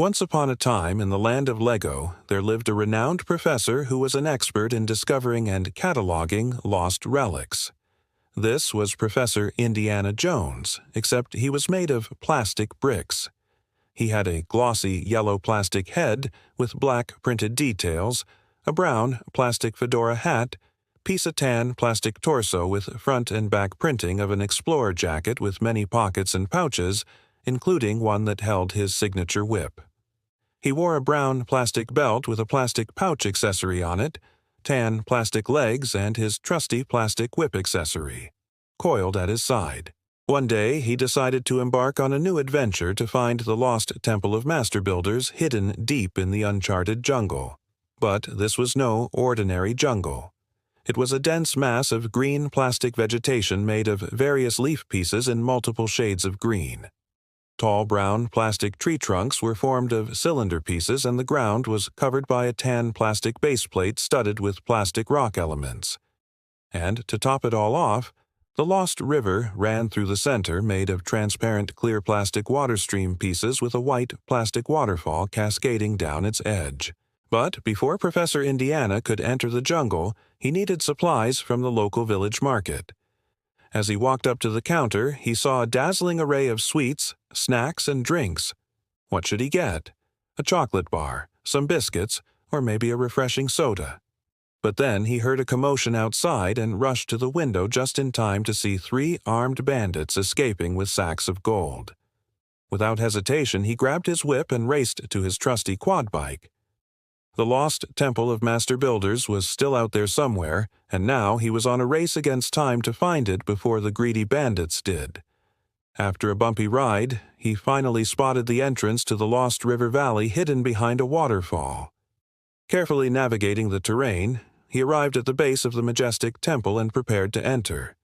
Once upon a time in the land of Lego, there lived a renowned professor who was an expert in discovering and cataloging lost relics. This was Professor Indiana Jones, except he was made of plastic bricks. He had a glossy yellow plastic head with black printed details, a brown plastic fedora hat, piece tan plastic torso with front and back printing of an explorer jacket with many pockets and pouches, including one that held his signature whip. He wore a brown plastic belt with a plastic pouch accessory on it, tan plastic legs, and his trusty plastic whip accessory, coiled at his side. One day, he decided to embark on a new adventure to find the lost Temple of Master Builders hidden deep in the uncharted jungle. But this was no ordinary jungle. It was a dense mass of green plastic vegetation made of various leaf pieces in multiple shades of green. Tall brown plastic tree trunks were formed of cylinder pieces, and the ground was covered by a tan plastic base plate studded with plastic rock elements. And to top it all off, the lost river ran through the center, made of transparent clear plastic water stream pieces with a white plastic waterfall cascading down its edge. But before Professor Indiana could enter the jungle, he needed supplies from the local village market. As he walked up to the counter, he saw a dazzling array of sweets, snacks, and drinks. What should he get? A chocolate bar, some biscuits, or maybe a refreshing soda. But then he heard a commotion outside and rushed to the window just in time to see 3 armed bandits escaping with sacks of gold. Without hesitation, he grabbed his whip and raced to his trusty quad bike. The lost Temple of Master Builders was still out there somewhere, and now he was on a race against time to find it before the greedy bandits did. After a bumpy ride, he finally spotted the entrance to the Lost River Valley hidden behind a waterfall. Carefully navigating the terrain, he arrived at the base of the majestic temple and prepared to enter.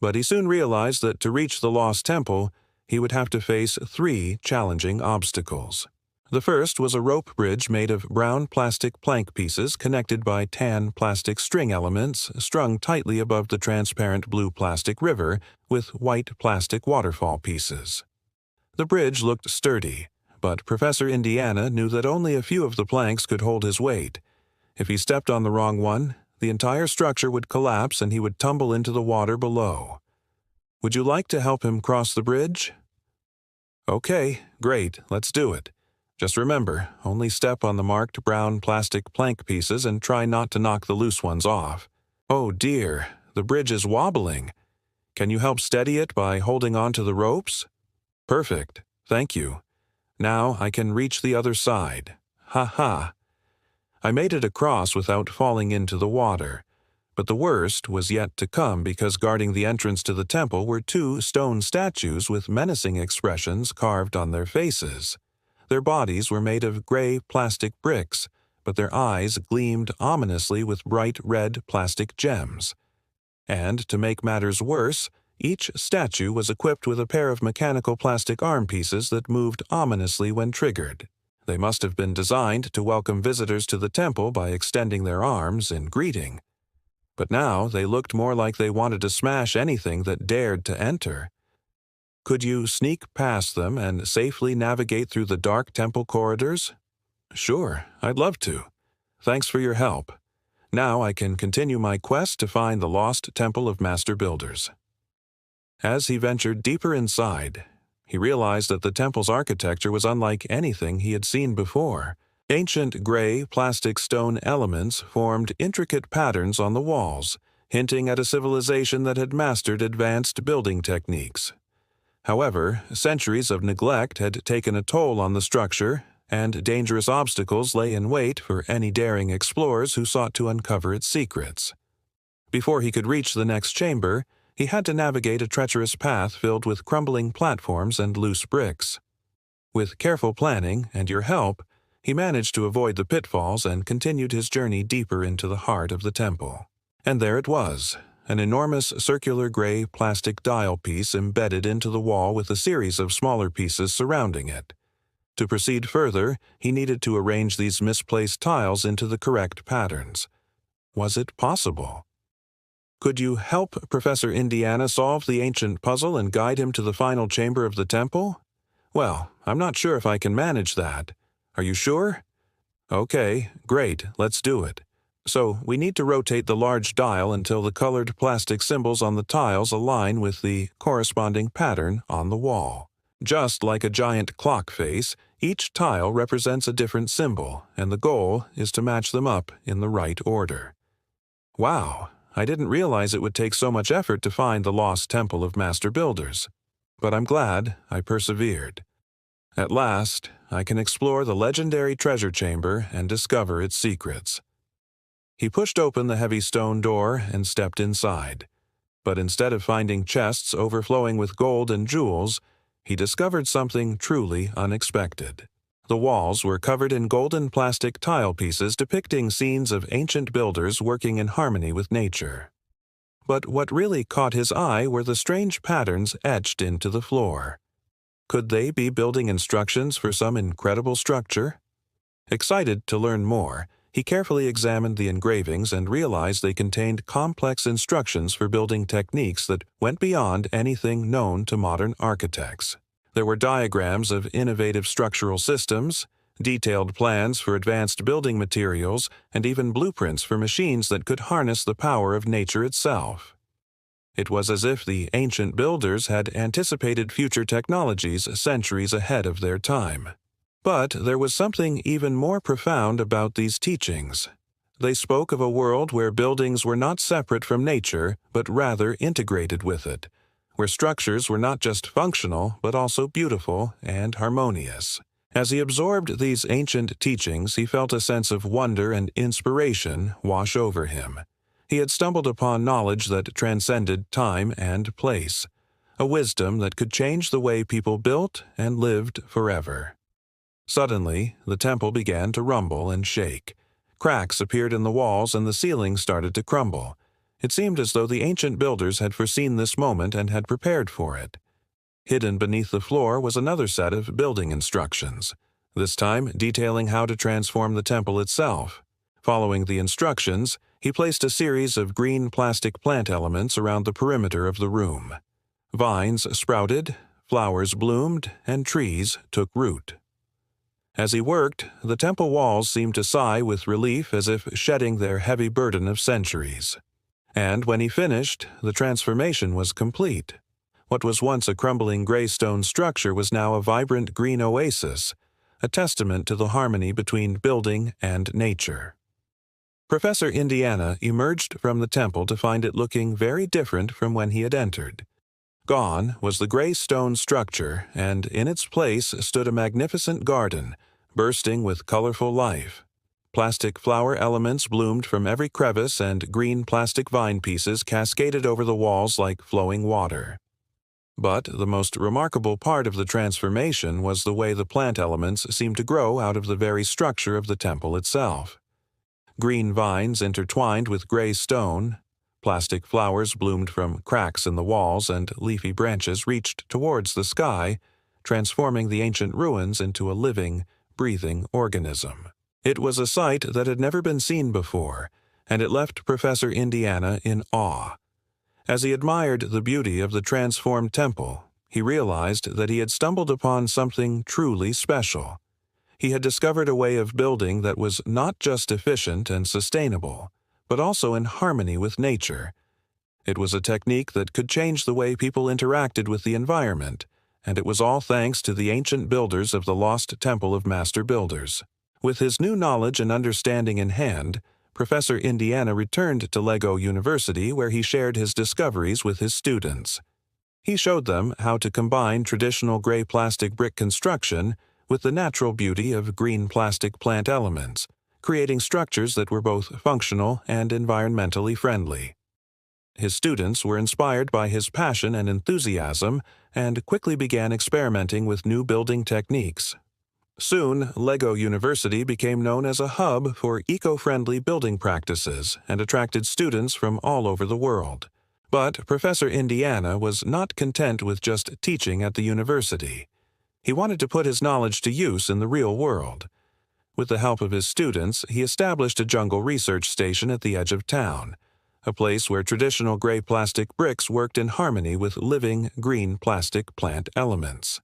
But he soon realized that to reach the lost temple, he would have to face 3 challenging obstacles. The first was a rope bridge made of brown plastic plank pieces connected by tan plastic string elements strung tightly above the transparent blue plastic river with white plastic waterfall pieces. The bridge looked sturdy, but Professor Indiana knew that only a few of the planks could hold his weight. If he stepped on the wrong one, the entire structure would collapse and he would tumble into the water below. Would you like to help him cross the bridge? Okay, great, let's do it. Just remember, only step on the marked brown plastic plank pieces and try not to knock the loose ones off. Oh dear, the bridge is wobbling. Can you help steady it by holding on to the ropes? Perfect, thank you. Now I can reach the other side. Ha ha. I made it across without falling into the water. But the worst was yet to come because guarding the entrance to the temple were 2 stone statues with menacing expressions carved on their faces. Their bodies were made of gray plastic bricks, but their eyes gleamed ominously with bright red plastic gems. And, to make matters worse, each statue was equipped with a pair of mechanical plastic arm pieces that moved ominously when triggered. They must have been designed to welcome visitors to the temple by extending their arms in greeting. But now they looked more like they wanted to smash anything that dared to enter. Could you sneak past them and safely navigate through the dark temple corridors? Sure, I'd love to. Thanks for your help. Now I can continue my quest to find the lost Temple of Master Builders. As he ventured deeper inside, he realized that the temple's architecture was unlike anything he had seen before. Ancient gray plastic stone elements formed intricate patterns on the walls, hinting at a civilization that had mastered advanced building techniques. However, centuries of neglect had taken a toll on the structure, and dangerous obstacles lay in wait for any daring explorers who sought to uncover its secrets. Before he could reach the next chamber, he had to navigate a treacherous path filled with crumbling platforms and loose bricks. With careful planning and your help, he managed to avoid the pitfalls and continued his journey deeper into the heart of the temple. And there it was, an enormous circular gray plastic dial piece embedded into the wall with a series of smaller pieces surrounding it. To proceed further, he needed to arrange these misplaced tiles into the correct patterns. Was it possible? Could you help Professor Indiana solve the ancient puzzle and guide him to the final chamber of the temple? Well, I'm not sure if I can manage that. Are you sure? Okay, great, let's do it. So, we need to rotate the large dial until the colored plastic symbols on the tiles align with the corresponding pattern on the wall. Just like a giant clock face, each tile represents a different symbol, and the goal is to match them up in the right order. Wow, I didn't realize it would take so much effort to find the lost temple of master builders. But I'm glad I persevered. At last, I can explore the legendary treasure chamber and discover its secrets. He pushed open the heavy stone door and stepped inside. But instead of finding chests overflowing with gold and jewels, he discovered something truly unexpected. The walls were covered in golden plastic tile pieces depicting scenes of ancient builders working in harmony with nature. But what really caught his eye were the strange patterns etched into the floor. Could they be building instructions for some incredible structure? Excited to learn more, he carefully examined the engravings and realized they contained complex instructions for building techniques that went beyond anything known to modern architects. There were diagrams of innovative structural systems, detailed plans for advanced building materials, and even blueprints for machines that could harness the power of nature itself. It was as if the ancient builders had anticipated future technologies centuries ahead of their time. But there was something even more profound about these teachings. They spoke of a world where buildings were not separate from nature, but rather integrated with it, where structures were not just functional, but also beautiful and harmonious. As he absorbed these ancient teachings, he felt a sense of wonder and inspiration wash over him. He had stumbled upon knowledge that transcended time and place, a wisdom that could change the way people built and lived forever. Suddenly, the temple began to rumble and shake. Cracks appeared in the walls and the ceiling started to crumble. It seemed as though the ancient builders had foreseen this moment and had prepared for it. Hidden beneath the floor was another set of building instructions, this time detailing how to transform the temple itself. Following the instructions, he placed a series of green plastic plant elements around the perimeter of the room. Vines sprouted, flowers bloomed, and trees took root. As he worked, the temple walls seemed to sigh with relief as if shedding their heavy burden of centuries. And when he finished, the transformation was complete. What was once a crumbling gray stone structure was now a vibrant green oasis, a testament to the harmony between building and nature. Professor Indiana emerged from the temple to find it looking very different from when he had entered. Gone was the gray stone structure, and in its place stood a magnificent garden, bursting with colorful life. Plastic flower elements bloomed from every crevice, and green plastic vine pieces cascaded over the walls like flowing water. But the most remarkable part of the transformation was the way the plant elements seemed to grow out of the very structure of the temple itself. Green vines intertwined with gray stone, plastic flowers bloomed from cracks in the walls, and leafy branches reached towards the sky, transforming the ancient ruins into a living, breathing organism. It was a sight that had never been seen before, and it left Professor Indiana in awe. As he admired the beauty of the transformed temple, he realized that he had stumbled upon something truly special. He had discovered a way of building that was not just efficient and sustainable, but also in harmony with nature. It was a technique that could change the way people interacted with the environment, and it was all thanks to the ancient builders of the lost Temple of Master Builders. With his new knowledge and understanding in hand, Professor Indiana returned to LEGO University, where he shared his discoveries with his students. He showed them how to combine traditional gray plastic brick construction with the natural beauty of green plastic plant elements, creating structures that were both functional and environmentally friendly. His students were inspired by his passion and enthusiasm and quickly began experimenting with new building techniques. Soon, LEGO University became known as a hub for eco-friendly building practices and attracted students from all over the world. But Professor Indiana was not content with just teaching at the university. He wanted to put his knowledge to use in the real world. With the help of his students, he established a jungle research station at the edge of town, a place where traditional gray plastic bricks worked in harmony with living green plastic plant elements.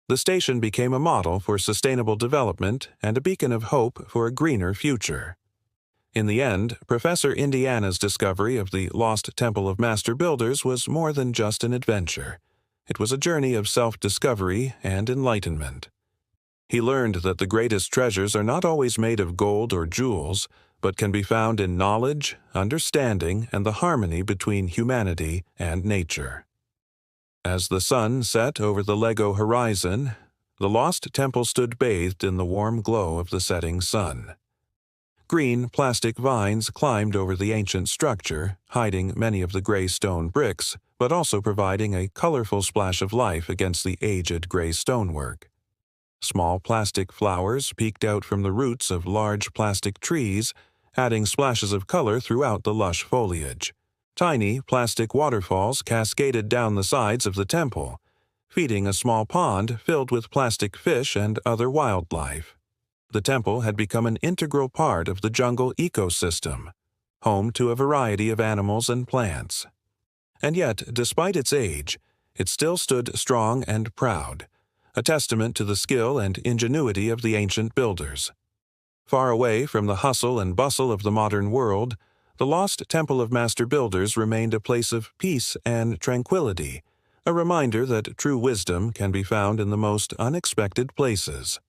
The station became a model for sustainable development and a beacon of hope for a greener future. In the end, Professor Indiana's discovery of the lost Temple of Master Builders was more than just an adventure. It was a journey of self-discovery and enlightenment. He learned that the greatest treasures are not always made of gold or jewels, but can be found in knowledge, understanding, and the harmony between humanity and nature. As the sun set over the Lego horizon, the lost temple stood bathed in the warm glow of the setting sun. Green plastic vines climbed over the ancient structure, hiding many of the gray stone bricks, but also providing a colorful splash of life against the aged gray stonework. Small plastic flowers peeked out from the roots of large plastic trees, adding splashes of color throughout the lush foliage. Tiny plastic waterfalls cascaded down the sides of the temple, feeding a small pond filled with plastic fish and other wildlife. The temple had become an integral part of the jungle ecosystem, home to a variety of animals and plants. And yet, despite its age, it still stood strong and proud, a testament to the skill and ingenuity of the ancient builders. Far away from the hustle and bustle of the modern world, the lost Temple of Master Builders remained a place of peace and tranquility, a reminder that true wisdom can be found in the most unexpected places.